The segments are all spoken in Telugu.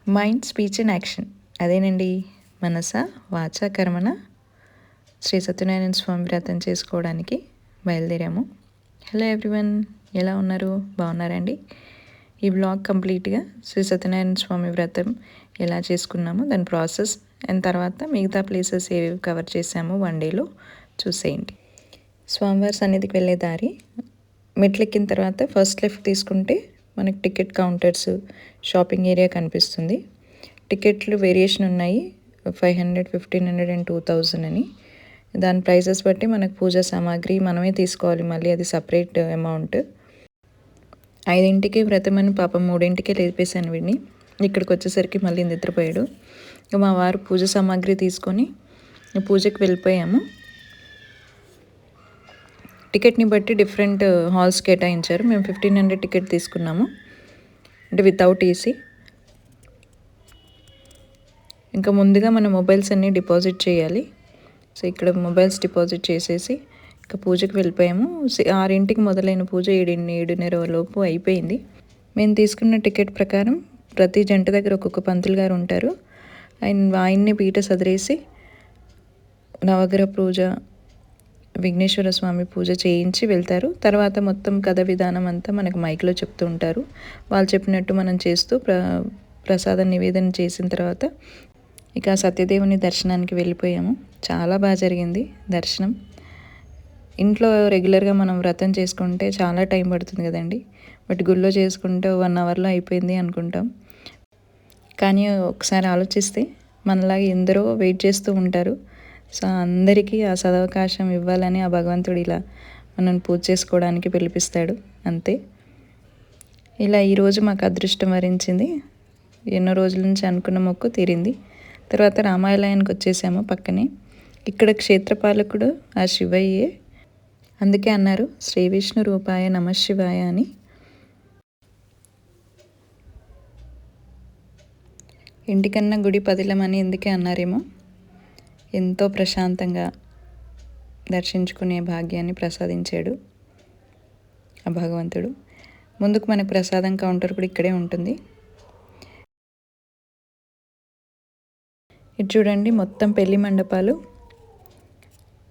Mind, speech and action. అదేనండి, మనస వాచ కర్మన శ్రీ సత్యనారాయణ స్వామి వ్రతం చేసుకోవడానికి బయలుదేరాము. హలో ఎవ్రీవన్, ఎలా ఉన్నారు? బాగున్నారండి? ఈ బ్లాగ్ కంప్లీట్గా శ్రీ సత్యనారాయణ స్వామి వ్రతం ఎలా చేసుకున్నామో దాని ప్రాసెస్ అండ్ తర్వాత మిగతా ప్లేసెస్ ఏవి కవర్ చేసామో వన్ డేలో చూసేయండి. స్వామివారి సన్నిధికి వెళ్ళే దారి మెట్లెక్కిన తర్వాత ఫస్ట్ లెఫ్ట్ తీసుకుంటే మనకి టికెట్ కౌంటర్స్, షాపింగ్ ఏరియా కనిపిస్తుంది. టికెట్లు వేరియేషన్ ఉన్నాయి, 500, 1500 అండ్ 2000 అని. దాని ప్రైసెస్ బట్టి మనకు పూజా సామాగ్రి మనమే తీసుకోవాలి, మళ్ళీ అది సపరేట్ అమౌంట్. 5ంటికి వ్రతమని పాపం 3ంటికే లేపేశాను వీడిని. ఇక్కడికి వచ్చేసరికి మళ్ళీ నిద్రపోయాడు. మా వారు పూజ సామాగ్రి తీసుకొని పూజకి వెళ్ళిపోయాము. టికెట్ని బట్టి డిఫరెంట్ హాల్స్ కేటాయించారు. మేము 1500 టికెట్ తీసుకున్నాము, అంటే వితౌట్ ఏసీ. ఇంకా ముందుగా మన మొబైల్స్ అన్నీ డిపాజిట్ చేయాలి. సో ఇక్కడ మొబైల్స్ డిపాజిట్ చేసేసి ఇంకా పూజకి వెళ్ళిపోయాము. 6ంటికి మొదలైన పూజ 7:30 లోపు అయిపోయింది. మేము తీసుకున్న టికెట్ ప్రకారం ప్రతి జంట దగ్గర ఒక్కొక్క పంతులు గారు ఉంటారు. ఆయన్ని పీట సదిరేసి నవగ్రహ పూజ, విఘ్నేశ్వర స్వామి పూజ చేయించి వెళ్తారు. తర్వాత మొత్తం కథ విధానం అంతా మనకు మైక్లో చెప్తూ ఉంటారు. వాళ్ళు చెప్పినట్టు మనం చేస్తూ ప్రసాద నివేదన చేసిన తర్వాత ఇక సత్యదేవుని దర్శనానికి వెళ్ళిపోయాము. చాలా బాగా జరిగింది దర్శనం. ఇంట్లో రెగ్యులర్గా మనం వ్రతం చేసుకుంటే చాలా టైం పడుతుంది కదండి, బట్ గుళ్ళో చేసుకుంటే 1 అవర్లో అయిపోయింది అనుకుంటాం. కానీ ఒకసారి ఆలోచిస్తే మనలాగా ఎందరో వెయిట్ చేస్తూ ఉంటారు. సో అందరికీ ఆ సదవకాశం ఇవ్వాలని ఆ భగవంతుడు ఇలా మనం పూజ చేసుకోవడానికి పిలిపిస్తాడు, అంతే. ఇలా ఈరోజు మాకు అదృష్టం వరించింది. ఎన్నో రోజుల నుంచి అనుకున్న మొక్కు తీరింది. తర్వాత రామాలయానికి వచ్చేసాము పక్కనే. ఇక్కడ క్షేత్రపాలకుడు ఆ శివయ్యే, అందుకే అన్నారు శ్రీ విష్ణు రూపాయ నమ శివాయ అని. ఇంటికన్నా గుడి పదిలమని ఎందుకే అన్నారేమో. ఎంతో ప్రశాంతంగా దర్శించుకునే భాగ్యాన్ని ప్రసాదించాడు ఆ భగవంతుడు. ముందుకు మనకు ప్రసాదం కౌంటర్ కూడా ఇక్కడే ఉంటుంది. ఇటు చూడండి, మొత్తం పెళ్లి మండపాలు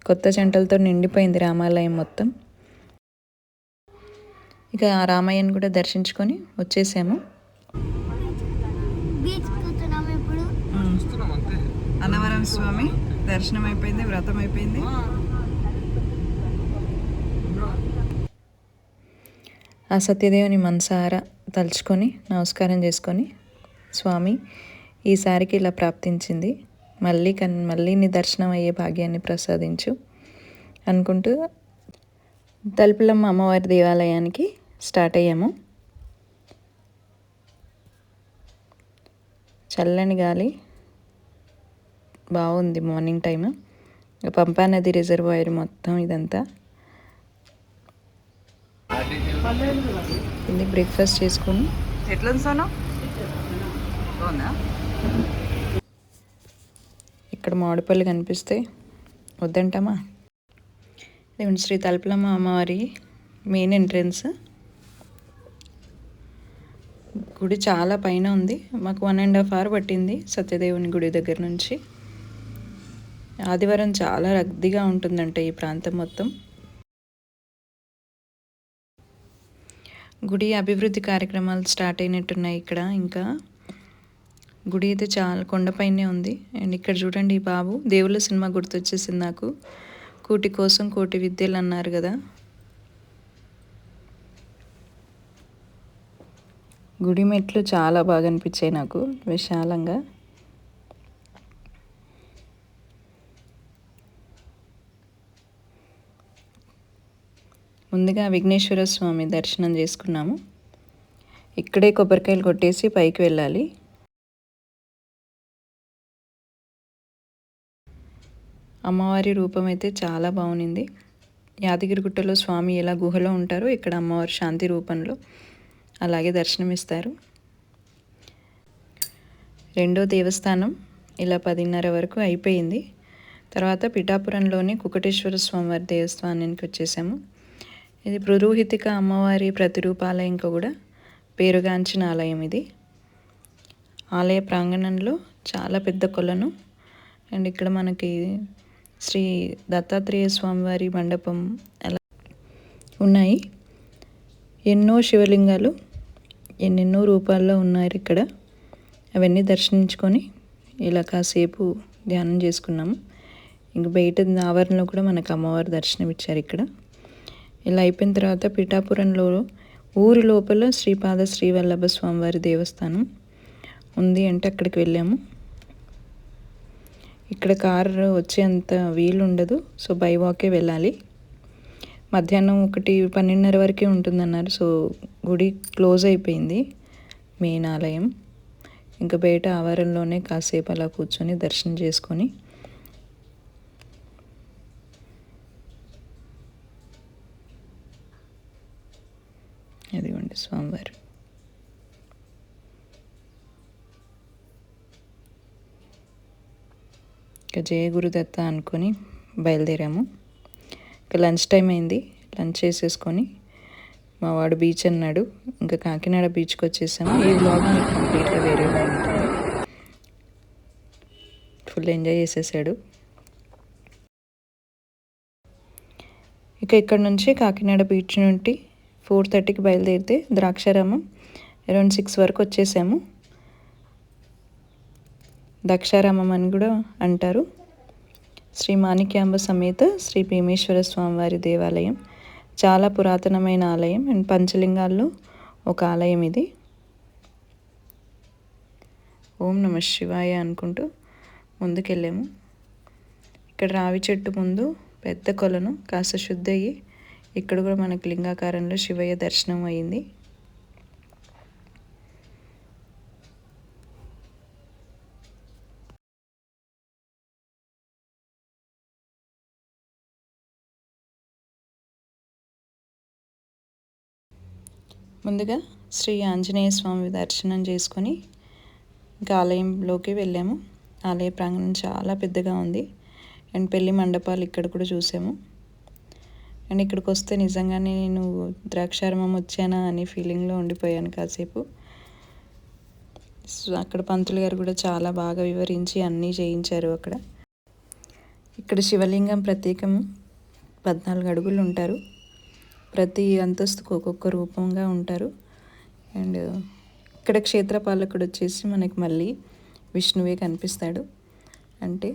కొత్త జంటలతో నిండిపోయింది రామాలయం మొత్తం. ఇక ఆ రామయ్యను కూడా దర్శించుకొని వచ్చేసాము. అన్నవరం స్వామి దర్శనం అయిపోయింది, వ్రతం అయిపోయింది. ఆ సత్యదేవుని మనసారా తలుచుకొని నమస్కారం చేసుకొని, స్వామి ఈసారికి ఇలా ప్రాప్తించింది, మళ్ళీ నీ దర్శనం అయ్యే భాగ్యాన్ని ప్రసాదించు అనుకుంటూ తలుపులమ్మ అమ్మవారి దేవాలయానికి స్టార్ట్ అయ్యాము. చల్లని గాలి బాగుంది మార్నింగ్ టైం. పంపానది రిజర్వాయర్ మొత్తం ఇదంతా. ఇది బ్రేక్ఫాస్ట్ చేసుకొని ఎట్లా ఇక్కడ మామిడిపళ్ళు కనిపిస్తాయి, వద్దంటామా. దేవుని శ్రీ తలుపులమ్మ అమ్మవారి మెయిన్ ఎంట్రన్స్. గుడి చాలా పైన ఉంది. మాకు 1.5 hour పట్టింది సత్యదేవుని గుడి దగ్గర నుంచి. ఆదివారం చాలా రద్దీగా ఉంటుందంట ఈ ప్రాంతం మొత్తం. గుడి అభివృద్ధి కార్యక్రమాలు స్టార్ట్ అయినట్టున్నాయి ఇక్కడ. ఇంకా గుడి అయితే చాలా కొండపైనే ఉంది. అండ్ ఇక్కడ చూడండి, ఈ బాబు దేవుళ్ళ సినిమా గుర్తొచ్చేసింది నాకు. కూటి కోసం కోటి విద్యలు అన్నారు కదా. గుడి మెట్లు చాలా బాగా అనిపించాయి నాకు, విశాలంగా. ముందుగా విఘ్నేశ్వర స్వామి దర్శనం చేసుకున్నాము. ఇక్కడే కొబ్బరికాయలు కొట్టేసి పైకి వెళ్ళాలి. అమ్మవారి రూపం అయితే చాలా బాగుంది. యాదగిరిగుట్టలో స్వామి ఎలా గుహలో ఉంటారో ఇక్కడ అమ్మవారి శాంతి రూపంలో అలాగే దర్శనమిస్తారు. రెండో దేవస్థానం ఇలా 10:30 వరకు అయిపోయింది. తర్వాత పిఠాపురంలోని కుకటేశ్వర స్వామివారి దేవస్థానానికి వచ్చేసాము. ఇది పురోహితిక అమ్మవారి ప్రతిరూపాలయం కూడా పేరుగాంచిన ఆలయం ఇది. ఆలయ ప్రాంగణంలో చాలా పెద్ద కొలను. అండ్ ఇక్కడ మనకి శ్రీ దత్తాత్రేయ స్వామివారి మండపం అలా ఉన్నాయి. ఎన్నో శివలింగాలు ఎన్నెన్నో రూపాల్లో ఉన్నారు ఇక్కడ. అవన్నీ దర్శించుకొని ఇలా కాసేపు ధ్యానం చేసుకున్నాము. ఇంక బయట ఆవరణలో కూడా మనకు అమ్మవారు దర్శనం ఇచ్చారు ఇక్కడ. ఇలా అయిపోయిన తర్వాత పిఠాపురంలో ఊరి లోపల శ్రీపాద శ్రీవల్లభ స్వామివారి దేవస్థానం ఉంది అంటే అక్కడికి వెళ్ళాము. ఇక్కడ కారు వచ్చేంత వీలు ఉండదు, సో బై వాకే వెళ్ళాలి. మధ్యాహ్నం 1-12 వరకే ఉంటుందన్నారు. సో గుడి క్లోజ్ అయిపోయింది, మెయిన్ ఆలయం. ఇంకా బయట ఆవరణలోనే కాసేపు అలా కూర్చొని దర్శనం చేసుకొని అదిగోండి స్వామివారు. ఇక జయ గురుదత్త అనుకొని బయలుదేరాము. ఇక లంచ్ టైం అయింది, లంచ్ చేసేసుకొని మా వాడు బీచ్ అన్నాడు, ఇంకా కాకినాడ బీచ్కి వచ్చేసాము. ఈ వ్లాగ్ మీకు కంప్లీట్గా వేరేగా ఉంటుంది. ఫుల్ ఎంజాయ్ చేసేసాడు. ఇక ఇక్కడ నుంచి కాకినాడ బీచ్ నుండి 4:30కి బయలుదేరితే ద్రాక్షారామం అరౌండ్ 6 వరకు వచ్చేసాము. దక్షారామం అని కూడా అంటారు. శ్రీ మాణిక్యాంబ సమేత శ్రీ భీమేశ్వర స్వామివారి దేవాలయం చాలా పురాతనమైన ఆలయం అండ్ పంచలింగాల్లో ఒక ఆలయం ఇది. ఓం నమ శివాయ అనుకుంటూ ముందుకెళ్ళాము. ఇక్కడ రావి చెట్టు ముందు పెద్ద కొలను కాస్త శుద్ధి అయ్యి ఇక్కడ కూడా మనకు లింగాకారంలో శివయ్య దర్శనం అయింది. ముందుగా శ్రీ ఆంజనేయ స్వామి దర్శనం చేసుకొని ఇంకా ఆలయంలోకి వెళ్ళాము. ఆలయ ప్రాంగణం చాలా పెద్దగా ఉంది అండ్ పెళ్లి మండపాలు ఇక్కడ కూడా చూసాము. అండ్ ఇక్కడికి వస్తే నిజంగానే నేను ద్రాక్షారామం వచ్చానా అనే ఫీలింగ్లో ఉండిపోయాను కాసేపు. సో అక్కడ పంతులు గారు కూడా చాలా బాగా వివరించి అన్నీ చేయించారు అక్కడ. ఇక్కడ శివలింగం ప్రత్యేకం 14 అడుగులు ఉంటారు. ప్రతి అంతస్తుకు ఒక్కొక్క రూపంగా ఉంటారు. అండ్ ఇక్కడ క్షేత్రపాలకుడు వచ్చేసి మనకి మళ్ళీ విష్ణువే కనిపిస్తాడు. అంటే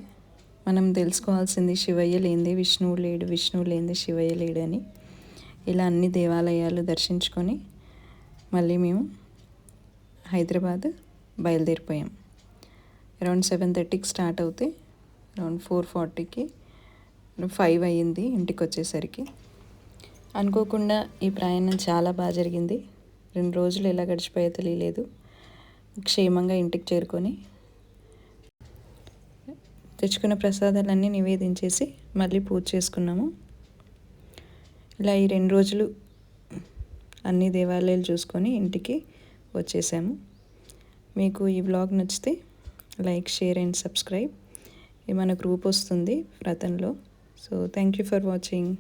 మనం తెలుసుకోవాల్సింది శివయ్య లేనిదే విష్ణువు లేడు, విష్ణువు లేనిదే శివయ్య లేడు అని. ఇలా అన్ని దేవాలయాలు దర్శించుకొని మళ్ళీ మేము హైదరాబాద్ బయలుదేరిపోయాం. అరౌండ్ 7:30కి స్టార్ట్ అవుతే అరౌండ్ 4:40కి 5 అయ్యింది ఇంటికి వచ్చేసరికి. అనుకోకుండా ఈ ప్రయాణం చాలా బాగా జరిగింది. 2 రోజులు ఎలా గడిచిపోయో తెలియలేదు. క్షేమంగా ఇంటికి చేరుకొని తెచ్చుకున్న ప్రసాదాలన్నీ నివేదించేసి మళ్ళీ పూజ చేసుకున్నాము. ఇలా ఈ 2 రోజులు అన్ని దేవాలయాలు చూసుకొని ఇంటికి వచ్చేసాము. మీకు ఈ వ్లాగ్ నచ్చితే లైక్, షేర్ అండ్ సబ్స్క్రైబ్. ఇది మన గ్రూప్ వస్తుంది వ్రతంలో. So thank you for watching.